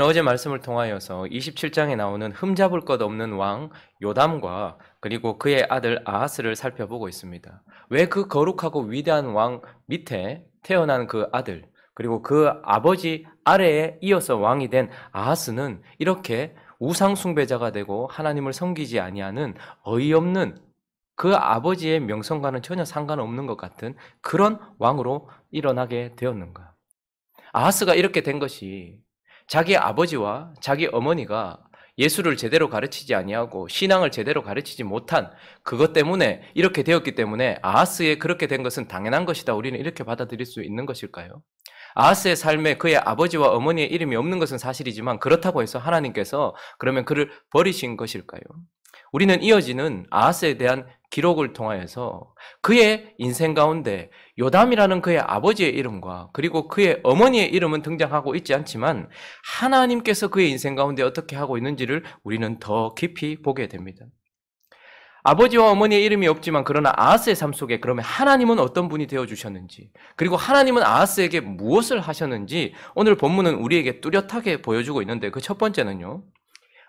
어제 말씀을 통하여서 27장에 나오는 흠잡을 것 없는 왕 요담과 그리고 그의 아들 아하스를 살펴보고 있습니다. 왜 그 거룩하고 위대한 왕 밑에 태어난 그 아들 그리고 그 아버지 아래에 이어서 왕이 된 아하스는 이렇게 우상 숭배자가 되고 하나님을 섬기지 아니하는 어이없는 그 아버지의 명성과는 전혀 상관없는 것 같은 그런 왕으로 일어나게 되었는가? 아하스가 이렇게 된 것이 자기 아버지와 자기 어머니가 예수를 제대로 가르치지 아니하고 신앙을 제대로 가르치지 못한 그것 때문에 이렇게 되었기 때문에 아하스의 그렇게 된 것은 당연한 것이다. 우리는 이렇게 받아들일 수 있는 것일까요? 아하스의 삶에 그의 아버지와 어머니의 이름이 없는 것은 사실이지만 그렇다고 해서 하나님께서 그러면 그를 버리신 것일까요? 우리는 이어지는 아하스에 대한 기록을 통하여서 그의 인생 가운데 요담이라는 그의 아버지의 이름과 그리고 그의 어머니의 이름은 등장하고 있지 않지만 하나님께서 그의 인생 가운데 어떻게 하고 있는지를 우리는 더 깊이 보게 됩니다. 아버지와 어머니의 이름이 없지만 그러나 아하스의 삶 속에 그러면 하나님은 어떤 분이 되어주셨는지 그리고 하나님은 아하스에게 무엇을 하셨는지 오늘 본문은 우리에게 뚜렷하게 보여주고 있는데 그 첫 번째는요.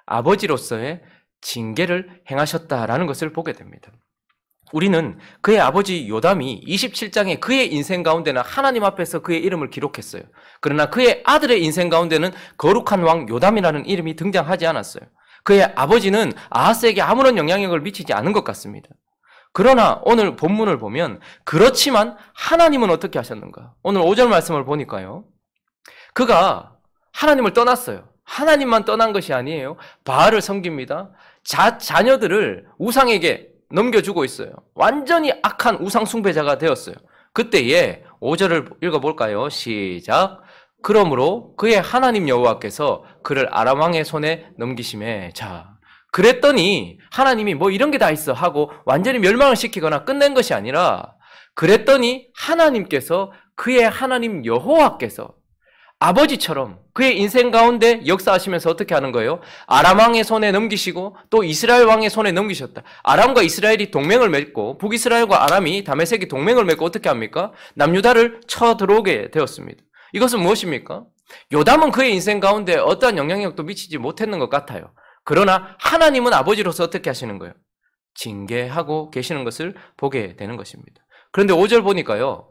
아버지로서의 징계를 행하셨다라는 것을 보게 됩니다. 우리는 그의 아버지 요담이 27장에 그의 인생 가운데는 하나님 앞에서 그의 이름을 기록했어요. 그러나 그의 아들의 인생 가운데는 거룩한 왕 요담이라는 이름이 등장하지 않았어요. 그의 아버지는 아하스에게 아무런 영향력을 미치지 않은 것 같습니다. 그러나 오늘 본문을 보면 그렇지만 하나님은 어떻게 하셨는가? 오늘 5절 말씀을 보니까요. 그가 하나님을 떠났어요. 하나님만 떠난 것이 아니에요. 바알을 섬깁니다. 자녀들을 우상에게 넘겨주고 있어요. 완전히 악한 우상 숭배자가 되었어요. 그때에 5절을 읽어볼까요? 시작. 그러므로 그의 하나님 여호와께서 그를 아람 왕의 손에 넘기심에 그랬더니 하나님이 뭐 이런 게 다 있어 하고 완전히 멸망을 시키거나 끝낸 것이 아니라 그랬더니 하나님께서 그의 하나님 여호와께서 아버지처럼 그의 인생 가운데 역사하시면서 어떻게 하는 거예요? 아람 왕의 손에 넘기시고 또 이스라엘 왕의 손에 넘기셨다. 아람과 이스라엘이 동맹을 맺고 북이스라엘과 아람이 다메섹이 동맹을 맺고 어떻게 합니까? 남유다를 쳐들어오게 되었습니다. 이것은 무엇입니까? 요담은 그의 인생 가운데 어떠한 영향력도 미치지 못했는 것 같아요. 그러나 하나님은 아버지로서 어떻게 하시는 거예요? 징계하고 계시는 것을 보게 되는 것입니다. 그런데 5절 보니까요.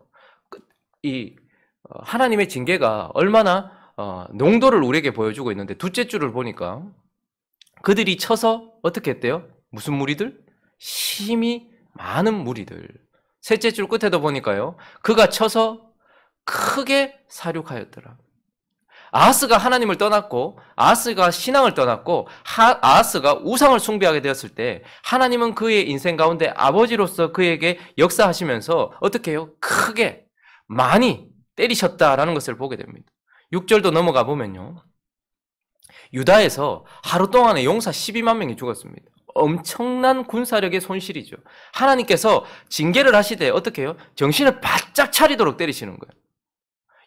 하나님의 징계가 얼마나 농도를 우리에게 보여주고 있는데 둘째 줄을 보니까 그들이 쳐서 어떻게 했대요? 무슨 무리들? 심히 많은 무리들. 셋째 줄 끝에도 보니까요. 그가 쳐서 크게 사륙하였더라. 아하스가 하나님을 떠났고 아하스가 신앙을 떠났고 아하스가 우상을 숭배하게 되었을 때 하나님은 그의 인생 가운데 아버지로서 그에게 역사하시면서 어떻게 해요? 크게 많이 때리셨다라는 것을 보게 됩니다. 6절도 넘어가 보면요. 유다에서 하루 동안에 용사 12만 명이 죽었습니다. 엄청난 군사력의 손실이죠. 하나님께서 징계를 하시되 어떻게 해요? 정신을 바짝 차리도록 때리시는 거예요.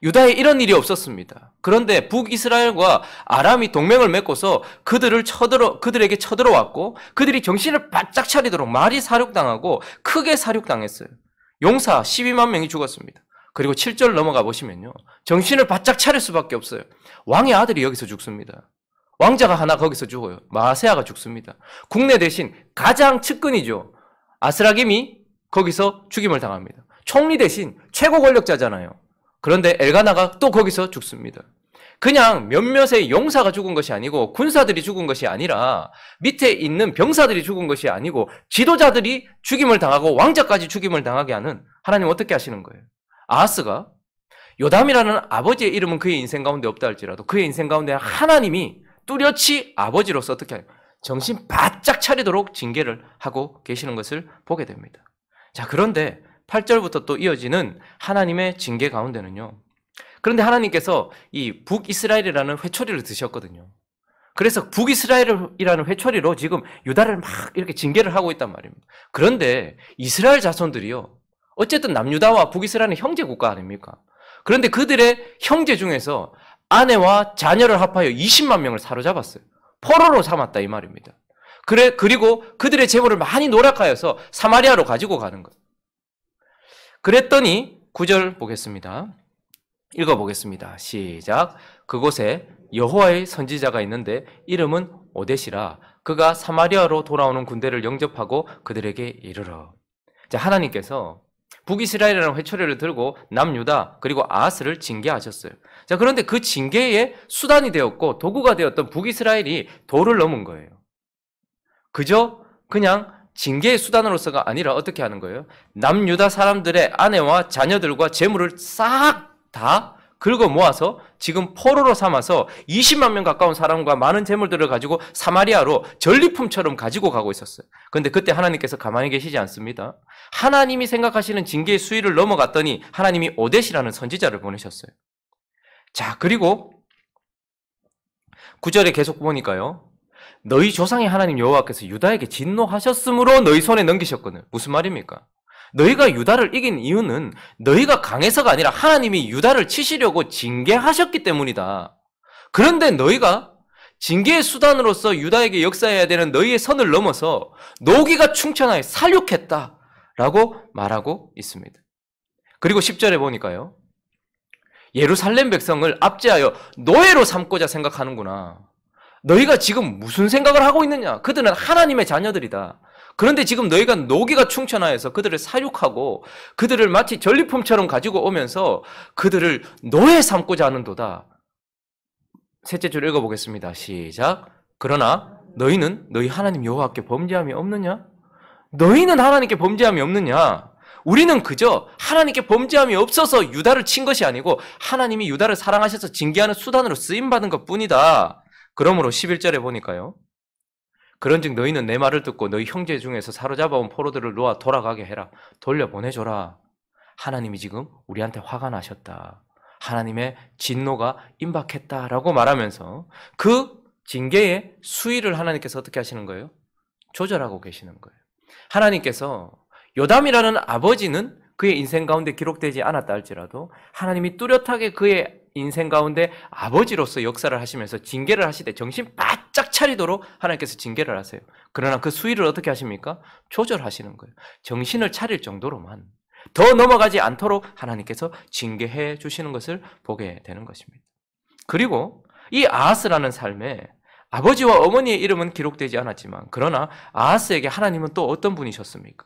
유다에 이런 일이 없었습니다. 그런데 북이스라엘과 아람이 동맹을 맺고서 그들에게 쳐들어왔고 그들이 정신을 바짝 차리도록 많이 사륙당하고 크게 사륙당했어요. 용사 12만 명이 죽었습니다. 그리고 7절 넘어가 보시면요. 정신을 바짝 차릴 수밖에 없어요. 왕의 아들이 여기서 죽습니다. 왕자가 하나 거기서 죽어요. 마세아가 죽습니다. 국내 대신 가장 측근이죠. 아스라김이 거기서 죽임을 당합니다. 총리 대신 최고 권력자잖아요. 그런데 엘가나가 또 거기서 죽습니다. 그냥 몇몇의 용사가 죽은 것이 아니고 군사들이 죽은 것이 아니라 밑에 있는 병사들이 죽은 것이 아니고 지도자들이 죽임을 당하고 왕자까지 죽임을 당하게 하는 하나님 어떻게 하시는 거예요? 아하스가 요담이라는 아버지의 이름은 그의 인생 가운데 없다 할지라도 그의 인생 가운데 하나님이 뚜렷이 아버지로서 어떻게 하냐 정신 바짝 차리도록 징계를 하고 계시는 것을 보게 됩니다. 자, 그런데 8절부터 또 이어지는 하나님의 징계 가운데는요. 그런데 하나님께서 이 북이스라엘이라는 회초리를 드셨거든요. 그래서 북이스라엘이라는 회초리로 지금 유다를 막 이렇게 징계를 하고 있단 말입니다. 그런데 이스라엘 자손들이요. 어쨌든 남유다와 북이스라엘은 형제 국가 아닙니까? 그런데 그들의 형제 중에서 아내와 자녀를 합하여 20만 명을 사로잡았어요. 포로로 삼았다 이 말입니다. 그리고 그들의 재물을 많이 노력하여서 사마리아로 가지고 가는 거예요. 그랬더니 9절 보겠습니다. 읽어보겠습니다. 시작. 그곳에 여호와의 선지자가 있는데 이름은 오뎃이라. 그가 사마리아로 돌아오는 군대를 영접하고 그들에게 이르러. 자, 하나님께서 북이스라엘이라는 회초리를 들고 남유다 그리고 아하스를 징계하셨어요. 자, 그런데 그 징계의 수단이 되었고 도구가 되었던 북이스라엘이 도를 넘은 거예요. 그저 그냥 징계의 수단으로서가 아니라 어떻게 하는 거예요? 남유다 사람들의 아내와 자녀들과 재물을 싹 다 긁어 모아서 지금 포로로 삼아서 20만 명 가까운 사람과 많은 재물들을 가지고 사마리아로 전리품처럼 가지고 가고 있었어요. 그런데 그때 하나님께서 가만히 계시지 않습니다. 하나님이 생각하시는 징계의 수위를 넘어갔더니 하나님이 오뎃이라는 선지자를 보내셨어요. 자, 그리고 9절에 계속 보니까요. 너희 조상의 하나님 여호와께서 유다에게 진노하셨으므로 너희 손에 넘기셨거든요. 무슨 말입니까? 너희가 유다를 이긴 이유는 너희가 강해서가 아니라 하나님이 유다를 치시려고 징계하셨기 때문이다. 그런데 너희가 징계의 수단으로서 유다에게 역사해야 되는 너희의 선을 넘어서 노기가 충천하여 살육했다라고 말하고 있습니다. 그리고 10절에 보니까요. 예루살렘 백성을 압제하여 노예로 삼고자 생각하는구나. 너희가 지금 무슨 생각을 하고 있느냐? 그들은 하나님의 자녀들이다. 그런데 지금 너희가 노기가 충천하여서 그들을 사육하고 그들을 마치 전리품처럼 가지고 오면서 그들을 노예 삼고자 하는도다. 셋째 줄 읽어보겠습니다. 시작. 그러나 너희는 너희 하나님 여호와께 범죄함이 없느냐? 너희는 하나님께 범죄함이 없느냐? 우리는 그저 하나님께 범죄함이 없어서 유다를 친 것이 아니고 하나님이 유다를 사랑하셔서 징계하는 수단으로 쓰임받은 것뿐이다. 그러므로 11절에 보니까요. 그런즉 너희는 내 말을 듣고 너희 형제 중에서 사로잡아온 포로들을 놓아 돌아가게 해라. 돌려보내줘라. 하나님이 지금 우리한테 화가 나셨다. 하나님의 진노가 임박했다라고 말하면서 그 징계의 수위를 하나님께서 어떻게 하시는 거예요? 조절하고 계시는 거예요. 하나님께서 요담이라는 아버지는 그의 인생 가운데 기록되지 않았다 할지라도 하나님이 뚜렷하게 그의 인생 가운데 아버지로서 역사를 하시면서 징계를 하시되 정신 바짝 차리도록 하나님께서 징계를 하세요. 그러나 그 수위를 어떻게 하십니까? 조절하시는 거예요. 정신을 차릴 정도로만 더 넘어가지 않도록 하나님께서 징계해 주시는 것을 보게 되는 것입니다. 그리고 이 아하스라는 삶에 아버지와 어머니의 이름은 기록되지 않았지만 그러나 아하스에게 하나님은 또 어떤 분이셨습니까?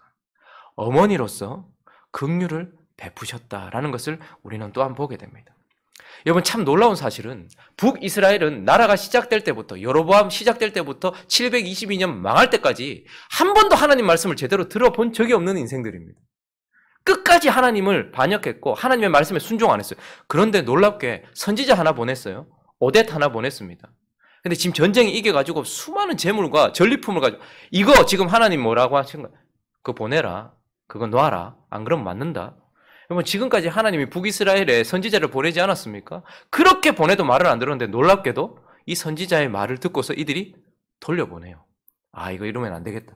어머니로서 긍휼을 베푸셨다라는 것을 우리는 또한 보게 됩니다. 여러분 참 놀라운 사실은 북이스라엘은 나라가 시작될 때부터 여로보암 시작될 때부터 722년 망할 때까지 한 번도 하나님 말씀을 제대로 들어본 적이 없는 인생들입니다. 끝까지 하나님을 반역했고 하나님의 말씀에 순종 안 했어요. 그런데 놀랍게 선지자 하나 보냈어요. 오뎃 하나 보냈습니다. 근데 지금 전쟁이 이겨가지고 수많은 재물과 전리품을 가지고 이거 지금 하나님 뭐라고 하신 거야? 그거 보내라. 그거 놔라. 안 그러면 맞는다. 여러분 지금까지 하나님이 북이스라엘에 선지자를 보내지 않았습니까? 그렇게 보내도 말을 안 들었는데 놀랍게도 이 선지자의 말을 듣고서 이들이 돌려보내요. 아 이거 이러면 안 되겠다.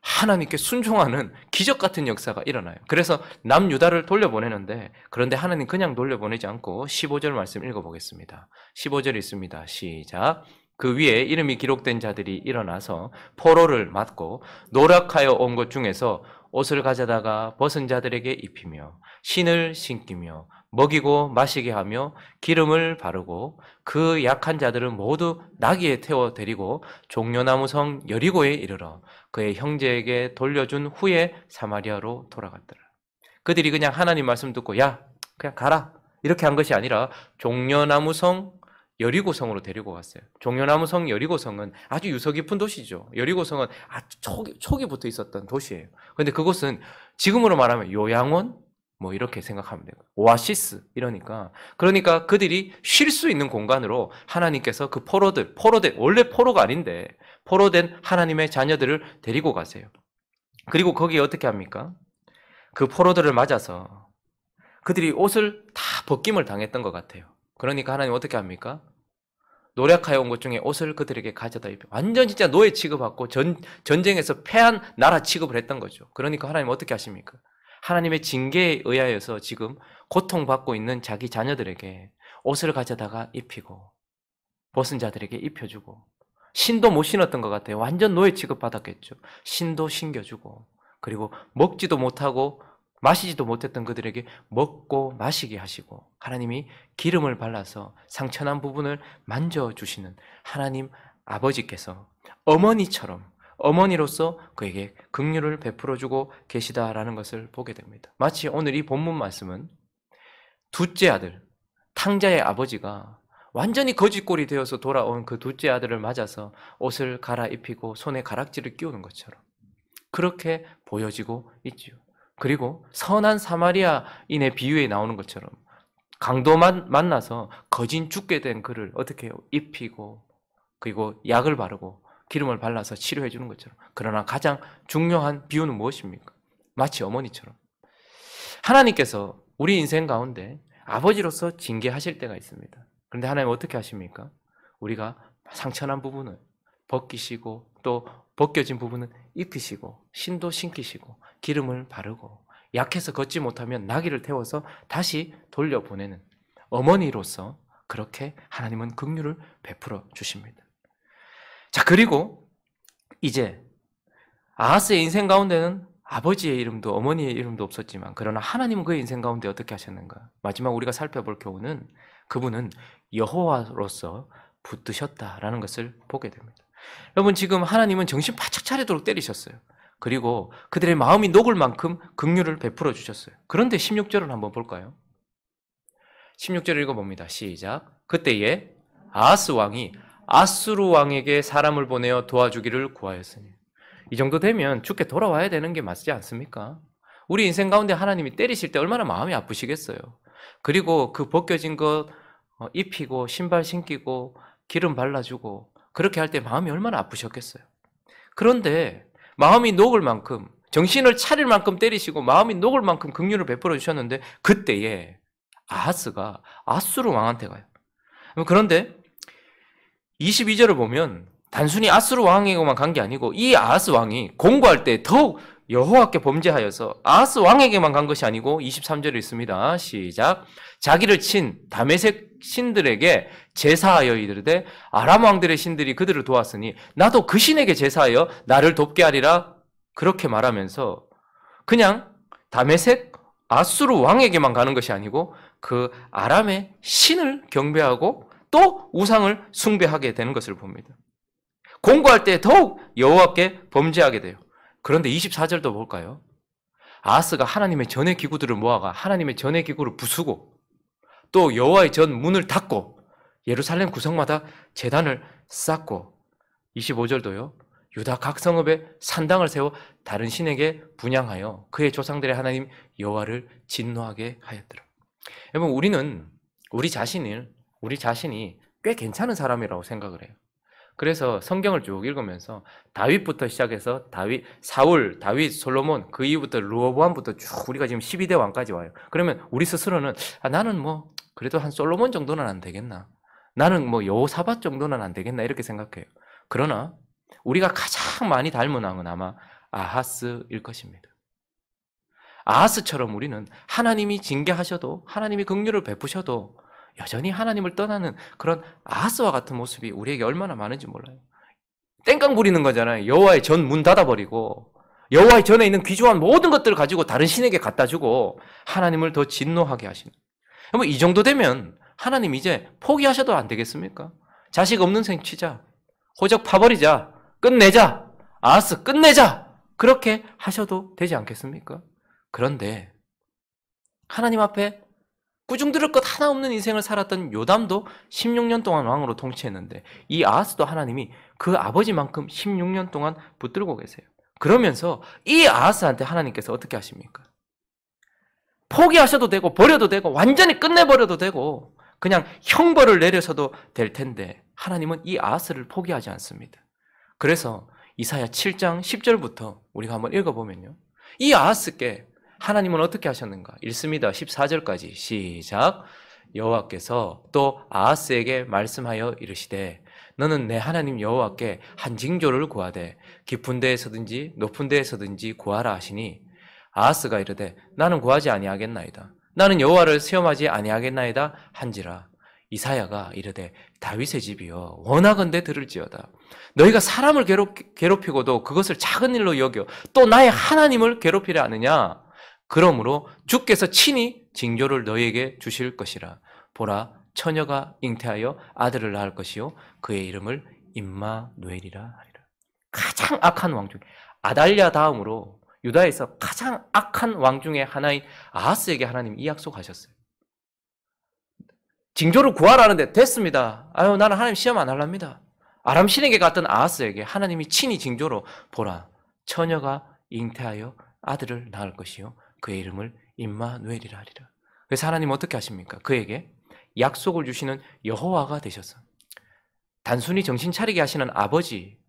하나님께 순종하는 기적 같은 역사가 일어나요. 그래서 남유다를 돌려보내는데 그런데 하나님 그냥 돌려보내지 않고 15절 말씀 읽어보겠습니다. 15절 있습니다. 시작. 그 위에 이름이 기록된 자들이 일어나서 포로를 맞고 노력하여 온 것 중에서 옷을 가져다가 벗은 자들에게 입히며 신을 신기며 먹이고 마시게 하며 기름을 바르고 그 약한 자들은 모두 나귀에 태워 데리고 종려나무 성 여리고에 이르러 그의 형제에게 돌려준 후에 사마리아로 돌아갔더라. 그들이 그냥 하나님 말씀 듣고 야 그냥 가라 이렇게 한 것이 아니라 종려나무 성 여리고성으로 데리고 갔어요. 종려나무 성 여리고성은 아주 유서 깊은 도시죠. 여리고성은 아주 초기부터 있었던 도시예요. 그런데 그곳은 지금으로 말하면 요양원 뭐 이렇게 생각하면 돼요. 오아시스 이러니까 그러니까 그들이 쉴 수 있는 공간으로 하나님께서 그 포로된 원래 포로가 아닌데 포로된 하나님의 자녀들을 데리고 가세요. 그리고 거기에 어떻게 합니까? 그 포로들을 맞아서 그들이 옷을 다 벗김을 당했던 것 같아요. 그러니까 하나님 어떻게 합니까? 노력하여 온 것 중에 옷을 그들에게 가져다 입혀. 완전 진짜 노예 취급받고 전쟁에서 패한 나라 취급을 했던 거죠. 그러니까 하나님 어떻게 하십니까? 하나님의 징계에 의하여서 지금 고통받고 있는 자기 자녀들에게 옷을 가져다가 입히고 벗은 자들에게 입혀주고 신도 못 신었던 것 같아요. 완전 노예 취급받았겠죠. 신도 신겨주고 그리고 먹지도 못하고 마시지도 못했던 그들에게 먹고 마시게 하시고 하나님이 기름을 발라서 상처난 부분을 만져주시는 하나님 아버지께서 어머니처럼 어머니로서 그에게 긍휼을 베풀어주고 계시다라는 것을 보게 됩니다. 마치 오늘 이 본문 말씀은 둘째 아들, 탕자의 아버지가 완전히 거짓골이 되어서 돌아온 그 둘째 아들을 맞아서 옷을 갈아입히고 손에 가락지를 끼우는 것처럼 그렇게 보여지고 있지요. 그리고 선한 사마리아인의 비유에 나오는 것처럼 강도만 만나서 거진 죽게 된 그를 어떻게 해요? 입히고 그리고 약을 바르고 기름을 발라서 치료해 주는 것처럼. 그러나 가장 중요한 비유는 무엇입니까? 마치 어머니처럼 하나님께서 우리 인생 가운데 아버지로서 징계하실 때가 있습니다. 그런데 하나님 어떻게 하십니까? 우리가 상처난 부분을 벗기시고 또 벗겨진 부분은 입히시고 신도 신기시고 기름을 바르고 약해서 걷지 못하면 나귀를 태워서 다시 돌려보내는 어머니로서 그렇게 하나님은 긍휼을 베풀어 주십니다. 자, 그리고 이제 아하스의 인생 가운데는 아버지의 이름도 어머니의 이름도 없었지만 그러나 하나님은 그의 인생 가운데 어떻게 하셨는가? 마지막 우리가 살펴볼 교훈은 그분은 여호와로서 붙드셨다라는 것을 보게 됩니다. 여러분, 지금 하나님은 정신 바짝 차리도록 때리셨어요. 그리고 그들의 마음이 녹을 만큼 긍휼을 베풀어 주셨어요. 그런데 16절을 한번 볼까요? 16절 읽어봅니다. 시작. 그때에 아하스 왕이 아수르 왕에게 사람을 보내어 도와주기를 구하였으니. 이 정도 되면 죽게 돌아와야 되는 게 맞지 않습니까? 우리 인생 가운데 하나님이 때리실 때 얼마나 마음이 아프시겠어요. 그리고 그 벗겨진 것 입히고 신발 신기고 기름 발라주고 그렇게 할 때 마음이 얼마나 아프셨겠어요. 그런데 마음이 녹을 만큼 정신을 차릴 만큼 때리시고 마음이 녹을 만큼 긍휼을 베풀어 주셨는데 그때에 아하스가 아수르 왕한테 가요. 그런데 22절을 보면 단순히 아수르 왕에게만 간 게 아니고 이 아하스 왕이 공고할 때 더욱 여호와께 범죄하여서 아하스 왕에게만 간 것이 아니고 23절에 있습니다. 시작. 자기를 친 다메섹 신들에게 제사하여 이르되 아람 왕들의 신들이 그들을 도왔으니 나도 그 신에게 제사하여 나를 돕게 하리라. 그렇게 말하면서 그냥 다메섹 아수르 왕에게만 가는 것이 아니고 그 아람의 신을 경배하고 또 우상을 숭배하게 되는 것을 봅니다. 공고할 때 더욱 여호와께 범죄하게 돼요. 그런데 24절도 볼까요? 아하스가 하나님의 전의 기구들을 모아가 하나님의 전의 기구를 부수고 또 여호와의 전 문을 닫고 예루살렘 구성마다 제단을 쌓고 25절도요. 유다 각 성읍에 산당을 세워 다른 신에게 분향하여 그의 조상들의 하나님 여호와를 진노하게 하였더라. 여러분, 우리는 우리 자신이 꽤 괜찮은 사람이라고 생각을 해요. 그래서 성경을 쭉 읽으면서 다윗부터 시작해서 사울, 다윗, 솔로몬, 그 이후부터 르호보암부터 쭉 우리가 지금 12대 왕까지 와요. 그러면 우리 스스로는 나는 뭐 그래도 한 솔로몬 정도는 안 되겠나? 나는 뭐 여호사밧 정도는 안 되겠나? 이렇게 생각해요. 그러나 우리가 가장 많이 닮은 왕은 아마 아하스일 것입니다. 아하스처럼 우리는 하나님이 징계하셔도 하나님이 긍휼을 베푸셔도 여전히 하나님을 떠나는 그런 아하스와 같은 모습이 우리에게 얼마나 많은지 몰라요. 땡깡 부리는 거잖아요. 여호와의 전 문 닫아버리고 여호와의 전에 있는 귀중한 모든 것들을 가지고 다른 신에게 갖다 주고 하나님을 더 진노하게 하시는. 여러분, 이 정도 되면 하나님 이제 포기하셔도 안 되겠습니까? 자식 없는 생 치자, 호적 파버리자, 끝내자, 아하스 끝내자, 그렇게 하셔도 되지 않겠습니까? 그런데 하나님 앞에 꾸중 들을 것 하나 없는 인생을 살았던 요담도 16년 동안 왕으로 통치했는데 이 아하스도 하나님이 그 아버지만큼 16년 동안 붙들고 계세요. 그러면서 이 아하스한테 하나님께서 어떻게 하십니까? 포기하셔도 되고 버려도 되고 완전히 끝내버려도 되고 그냥 형벌을 내려서도 될 텐데 하나님은 이 아하스를 포기하지 않습니다. 그래서 이사야 7장 10절부터 우리가 한번 읽어보면요. 이 아하스께 하나님은 어떻게 하셨는가? 읽습니다. 14절까지 시작. 여호와께서 또 아하스에게 말씀하여 이르시되 너는 내 하나님 여호와께 한 징조를 구하되 깊은 데에서든지 높은 데에서든지 구하라 하시니 아하스가 이르되 나는 구하지 아니하겠나이다. 나는 여호와를 시험하지 아니하겠나이다 한지라. 이사야가 이르되 다윗의 집이여 원하건대 들을지어다. 너희가 사람을 괴롭히고도 그것을 작은 일로 여겨 또 나의 하나님을 괴롭히려 하느냐? 그러므로 주께서 친히 징조를 너희에게 주실 것이라. 보라, 처녀가 잉태하여 아들을 낳을 것이요 그의 이름을 임마누엘이라 하리라. 가장 악한 왕 중에, 아달랴 다음으로 유다에서 가장 악한 왕 중에 하나인 아하스에게 하나님 이 약속하셨어요. 징조를 구하라는데 됐습니다. 아유, 나는 하나님 시험 안 할랍니다. 아람 신에게 갔던 아하스에게 하나님이 친히 징조로, 보라, 처녀가 잉태하여 아들을 낳을 것이요 그의 이름을 임마누엘이라 하리라. 그래서 하나님 어떻게 하십니까? 그에게 약속을 주시는 여호와가 되셔서, 단순히 정신 차리게 하시는 아버지,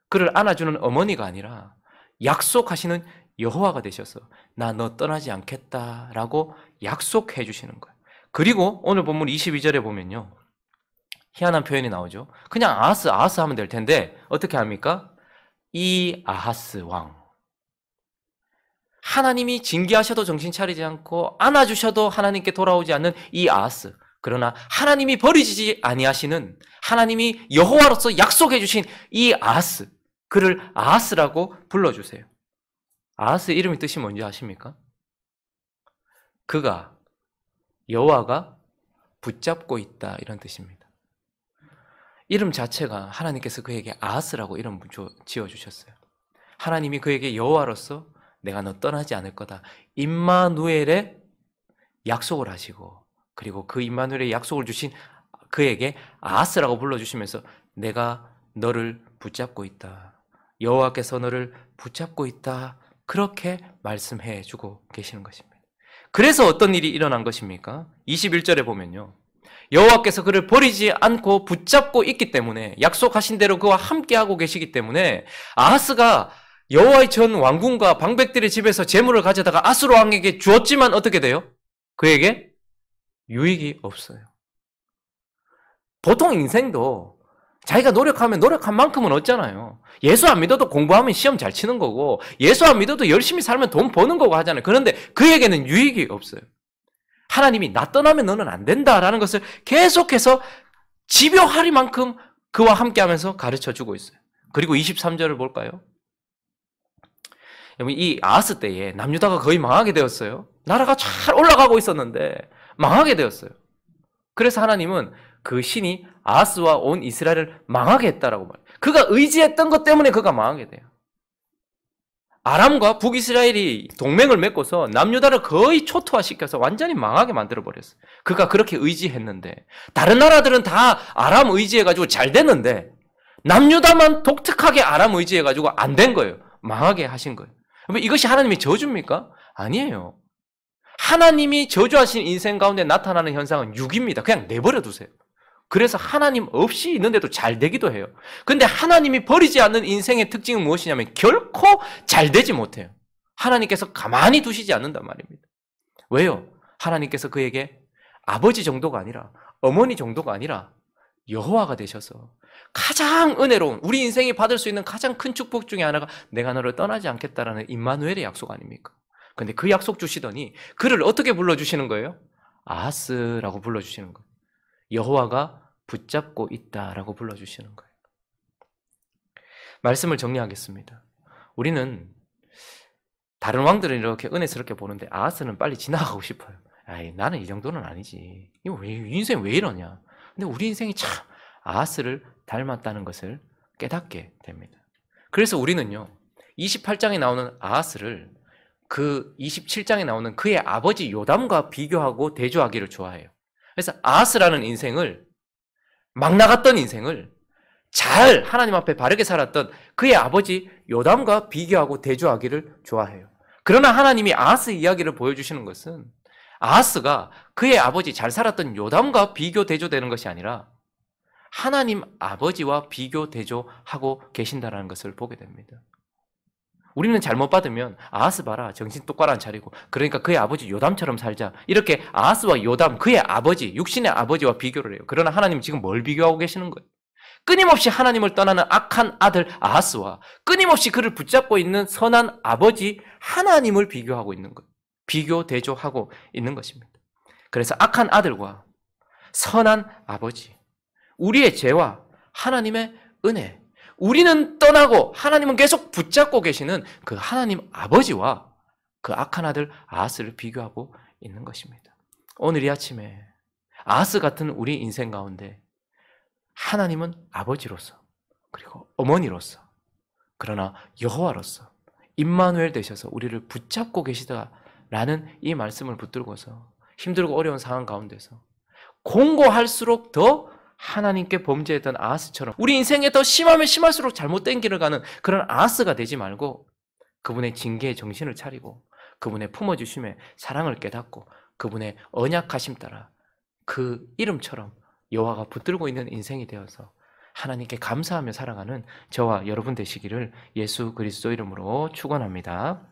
그를 안아주는 어머니가 아니라 약속하시는 여호와가 되셔서 나 너 떠나지 않겠다라고 약속해 주시는 거예요. 그리고 오늘 본문 22절에 보면요, 희한한 표현이 나오죠. 그냥 아하스 하면 될 텐데 어떻게 합니까? 이 아하스 왕, 하나님이 징계하셔도 정신 차리지 않고 안아주셔도 하나님께 돌아오지 않는 이 아하스, 그러나 하나님이 버리지 아니하시는, 하나님이 여호와로서 약속해 주신 이 아하스, 그를 아하스라고 불러주세요. 아하스 이름의 뜻이 뭔지 아십니까? 그가, 여호와가 붙잡고 있다, 이런 뜻입니다. 이름 자체가 하나님께서 그에게 아하스라고 이름 지어주셨어요. 하나님이 그에게 여호와로서 내가 너 떠나지 않을 거다, 임마누엘의 약속을 하시고, 그리고 그 임마누엘의 약속을 주신 그에게 아하스라고 불러주시면서 내가 너를 붙잡고 있다, 여호와께서 너를 붙잡고 있다, 그렇게 말씀해 주고 계시는 것입니다. 그래서 어떤 일이 일어난 것입니까? 21절에 보면요, 여호와께서 그를 버리지 않고 붙잡고 있기 때문에, 약속하신 대로 그와 함께하고 계시기 때문에 아하스가 여호와의 전 왕궁과 방백들의 집에서 재물을 가져다가 아수르 왕에게 주었지만 어떻게 돼요? 그에게 유익이 없어요. 보통 인생도 자기가 노력하면 노력한 만큼은 얻잖아요. 예수 안 믿어도 공부하면 시험 잘 치는 거고, 예수 안 믿어도 열심히 살면 돈 버는 거고 하잖아요. 그런데 그에게는 유익이 없어요. 하나님이 나 떠나면 너는 안 된다라는 것을 계속해서 집요하리만큼 그와 함께하면서 가르쳐주고 있어요. 그리고 23절을 볼까요? 여러분, 이 아하스 때에 남유다가 거의 망하게 되었어요. 나라가 잘 올라가고 있었는데 망하게 되었어요. 그래서 하나님은 그 신이 아하스와 온 이스라엘을 망하게 했다라고 말해요. 그가 의지했던 것 때문에 그가 망하게 돼요. 아람과 북이스라엘이 동맹을 맺고서 남유다를 거의 초토화시켜서 완전히 망하게 만들어버렸어요. 그가 그렇게 의지했는데, 다른 나라들은 다 아람 의지해가지고 잘 됐는데 남유다만 독특하게 아람 의지해가지고 안 된 거예요. 망하게 하신 거예요. 이것이 하나님의 저주입니까? 아니에요. 하나님이 저주하신 인생 가운데 나타나는 현상은 육입니다. 그냥 내버려 두세요. 그래서 하나님 없이 있는데도 잘 되기도 해요. 근데 하나님이 버리지 않는 인생의 특징은 무엇이냐면 결코 잘 되지 못해요. 하나님께서 가만히 두시지 않는단 말입니다. 왜요? 하나님께서 그에게 아버지 정도가 아니라, 어머니 정도가 아니라 여호와가 되셔서 가장 은혜로운, 우리 인생이 받을 수 있는 가장 큰 축복 중에 하나가 내가 너를 떠나지 않겠다라는 임마누엘의 약속 아닙니까? 근데 그 약속 주시더니 그를 어떻게 불러주시는 거예요? 아하스라고 불러주시는 거예요. 여호와가 붙잡고 있다라고 불러주시는 거예요. 말씀을 정리하겠습니다. 우리는 다른 왕들은 이렇게 은혜스럽게 보는데 아하스는 빨리 지나가고 싶어요. 아이, 나는 이 정도는 아니지. 인생 왜 이러냐. 근데 우리 인생이 참 아하스를 닮았다는 것을 깨닫게 됩니다. 그래서 우리는요, 28장에 나오는 아하스를 그 27장에 나오는 그의 아버지 요담과 비교하고 대조하기를 좋아해요. 그래서 아하스라는 인생을, 막 나갔던 인생을 잘 하나님 앞에 바르게 살았던 그의 아버지 요담과 비교하고 대조하기를 좋아해요. 그러나 하나님이 아하스 이야기를 보여주시는 것은 아하스가 그의 아버지 잘 살았던 요담과 비교 대조되는 것이 아니라 하나님 아버지와 비교 대조하고 계신다는 것을 보게 됩니다. 우리는 잘못 받으면 아하스 봐라, 정신 똑바로 안 차리고, 그러니까 그의 아버지 요담처럼 살자, 이렇게 아하스와 요담, 그의 아버지, 육신의 아버지와 비교를 해요. 그러나 하나님 지금 뭘 비교하고 계시는 거예요? 끊임없이 하나님을 떠나는 악한 아들 아하스와 끊임없이 그를 붙잡고 있는 선한 아버지 하나님을 비교하고 있는 거예요. 비교 대조하고 있는 것입니다. 그래서 악한 아들과 선한 아버지, 우리의 죄와 하나님의 은혜, 우리는 떠나고 하나님은 계속 붙잡고 계시는 그 하나님 아버지와 그 악한 아들 아하스를 비교하고 있는 것입니다. 오늘 이 아침에 아하스 같은 우리 인생 가운데 하나님은 아버지로서 그리고 어머니로서 그러나 여호와로서 임마누엘 되셔서 우리를 붙잡고 계시다라는 이 말씀을 붙들고서 힘들고 어려운 상황 가운데서 공고할수록 더 하나님께 범죄했던 아하스처럼 우리 인생에 더 심하면 심할수록 잘못된 길을 가는 그런 아하스가 되지 말고 그분의 징계에 정신을 차리고 그분의 품어주심에 사랑을 깨닫고 그분의 언약하심 따라 그 이름처럼 여호와가 붙들고 있는 인생이 되어서 하나님께 감사하며 살아가는 저와 여러분 되시기를 예수 그리스도 이름으로 축원합니다.